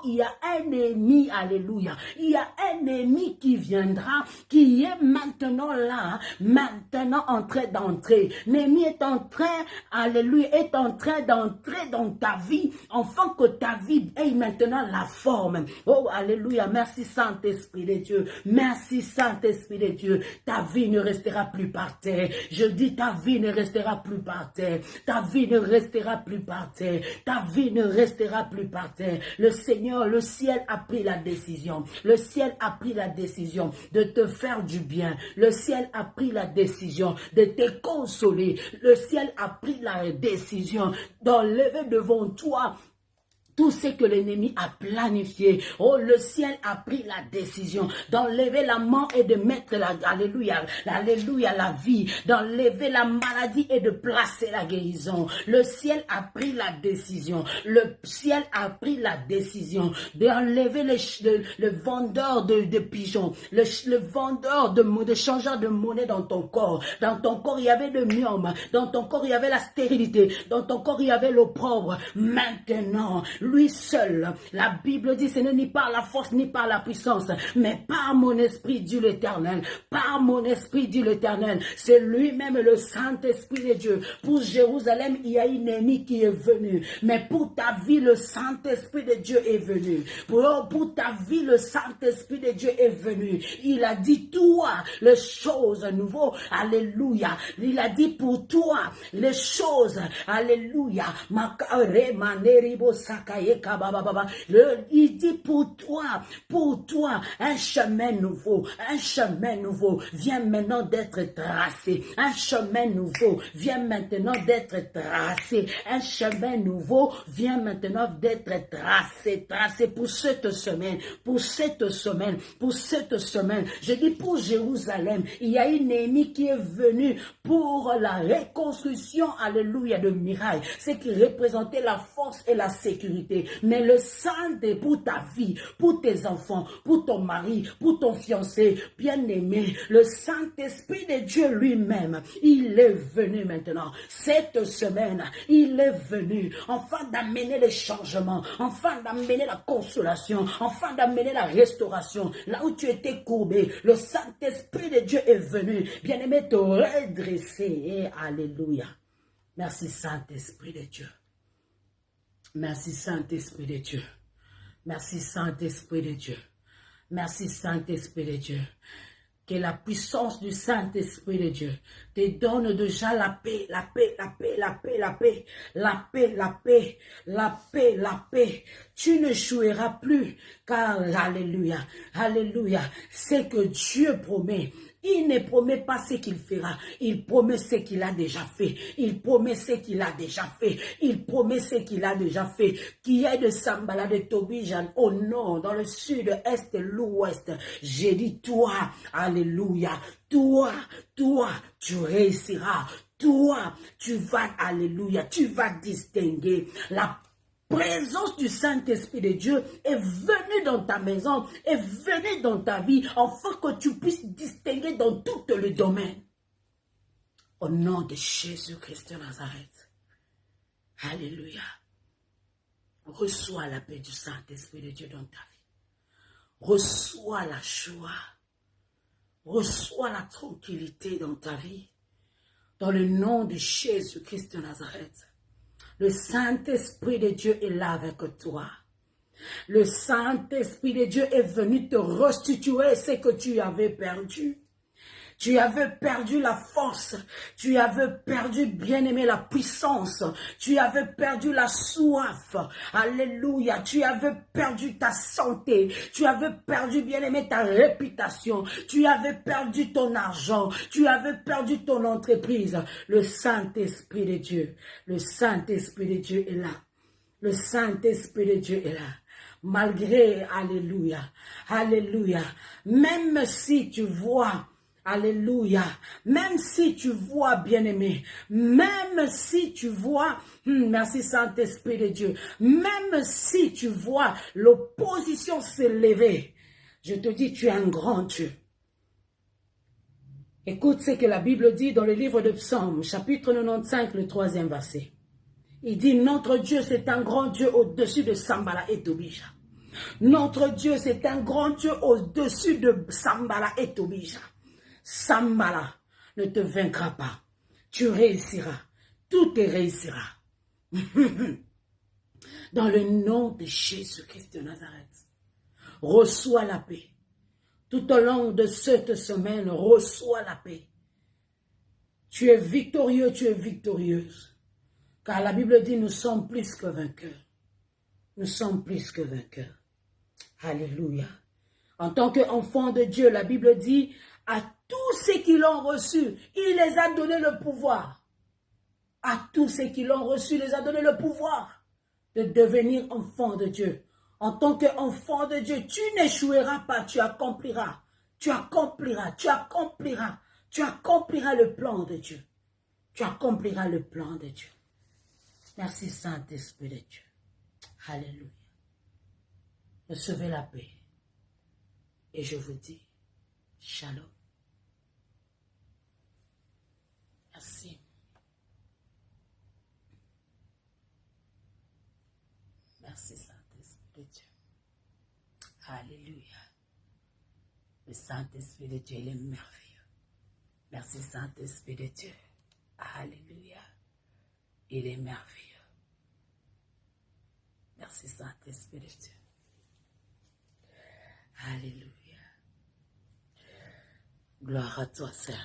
il y a un ennemi, alléluia, il y a un ennemi qui viendra, qui est maintenant là, maintenant en train d'entrer, l'ennemi est en train, alléluia, est en train d'entrer dans ta vie, afin que ta vie ait maintenant la forme, oh, alléluia, merci Saint-Esprit de Dieu, merci Saint-Esprit de Dieu, ta vie ne restera plus par terre, je dis ta vie ne restera plus par terre, ta vie ne restera plus par terre, ta vie ne restera plus par terre, le Seigneur, le ciel a pris la décision, le ciel a pris la décision de te faire du bien, le ciel a pris la décision de te consoler, le ciel a pris la décision d'enlever devant toi tout ce que l'ennemi a planifié. Oh, le ciel a pris la décision d'enlever la mort et de mettre la, alléluia, la vie, d'enlever la maladie et de placer la guérison. Le ciel a pris la décision. Le ciel a pris la décision d'enlever le vendeur de pigeons, le vendeur de changeur de monnaie dans ton corps. Dans ton corps, il y avait le myome. Dans ton corps, il y avait la stérilité. Dans ton corps, il y avait l'opprobre. Maintenant, lui seul, la Bible dit, ce n'est ni par la force ni par la puissance, mais par mon esprit, dit l'Éternel. Par mon esprit, dit l'Éternel. C'est lui-même le Saint-Esprit de Dieu. Pour Jérusalem, il y a un ennemi qui est venu. Mais pour ta vie, le Saint-Esprit de Dieu est venu. Pour ta vie, le Saint-Esprit de Dieu est venu. Il a dit, toi, les choses nouvelles. Alléluia. Il a dit, pour toi, les choses. Alléluia. Il dit pour toi, un chemin nouveau vient maintenant d'être tracé, un chemin nouveau vient maintenant d'être tracé, un chemin nouveau vient maintenant d'être tracé pour cette semaine, je dis pour Jérusalem, il y a une ennemi qui est venu pour la reconstruction, alléluia, de murailles, ce qui représentait la force et la sécurité. Mais le sang est pour ta vie, pour tes enfants, pour ton mari, pour ton fiancé, bien-aimé, le Saint-Esprit de Dieu lui-même, il est venu maintenant. Cette semaine, il est venu, afin d'amener les changements, afin d'amener la consolation, afin d'amener la restauration. Là où tu étais courbé, le Saint-Esprit de Dieu est venu, bien-aimé, te redresser. Alléluia. Merci Saint-Esprit de Dieu. Merci Saint-Esprit de Dieu. Merci Saint-Esprit de Dieu. Merci Saint-Esprit de Dieu. Que la puissance du Saint-Esprit de Dieu te donne déjà la paix, la paix, la paix, la paix, la paix, la paix, la paix, la paix, la paix. Tu ne joueras plus, car, alléluia, alléluia, c'est que Dieu promet. Il ne promet pas ce qu'il fera. Il promet ce qu'il a déjà fait. Il promet ce qu'il a déjà fait. Il promet ce qu'il a déjà fait. Qui est de Sambala, de Tobijan, au nord, dans le sud, est, l'ouest. J'ai dit toi, alléluia, toi, tu réussiras. Toi, tu vas, alléluia, tu vas distinguer la présence du Saint-Esprit de Dieu est venue dans ta maison, est venue dans ta vie, afin que tu puisses distinguer dans tout le domaine. Au nom de Jésus-Christ de Nazareth. Alléluia. Reçois la paix du Saint-Esprit de Dieu dans ta vie. Reçois la joie. Reçois la tranquillité dans ta vie. Dans le nom de Jésus-Christ de Nazareth. Le Saint-Esprit de Dieu est là avec toi. Le Saint-Esprit de Dieu est venu te restituer ce que tu avais perdu. Tu avais perdu la force, tu avais perdu, bien-aimé, la puissance, tu avais perdu la soif, alléluia, tu avais perdu ta santé, tu avais perdu, bien-aimé, ta réputation, tu avais perdu ton argent, tu avais perdu ton entreprise. Le Saint-Esprit de Dieu, le Saint-Esprit de Dieu est là, le Saint-Esprit de Dieu est là. Malgré, alléluia, alléluia, même si tu vois, alléluia, même si tu vois, bien-aimé, même si tu vois, merci Saint-Esprit de Dieu, même si tu vois l'opposition s'élever, je te dis, tu es un grand Dieu. Écoute ce que la Bible dit dans le livre de Psaume, chapitre 95, le 3e verset. Il dit, notre Dieu, c'est un grand Dieu au-dessus de Sambala et Tobija. Notre Dieu, c'est un grand Dieu au-dessus de Sambala et Tobija. Sambala ne te vaincra pas. Tu réussiras. Tout te réussira. Dans le nom de Jésus-Christ de Nazareth, reçois la paix. Tout au long de cette semaine, reçois la paix. Tu es victorieux, tu es victorieuse. Car la Bible dit, nous sommes plus que vainqueurs. Nous sommes plus que vainqueurs. Alléluia. En tant qu'enfant de Dieu, la Bible dit, à tous ceux qui l'ont reçu, il les a donné le pouvoir. À tous ceux qui l'ont reçu, il les a donné le pouvoir de devenir enfant de Dieu. En tant qu'enfant de Dieu, tu n'échoueras pas, tu accompliras. Tu accompliras, tu accompliras. Tu accompliras le plan de Dieu. Tu accompliras le plan de Dieu. Merci Saint-Esprit de Dieu. Alléluia. Recevez la paix. Et je vous dis, shalom. Merci. Merci Saint-Esprit de Dieu. Alléluia. Le Saint-Esprit de Dieu, il est merveilleux. Merci Saint-Esprit de Dieu. Alléluia. Il est merveilleux. Merci Saint-Esprit de Dieu. Alléluia. Gloire à toi, Seigneur.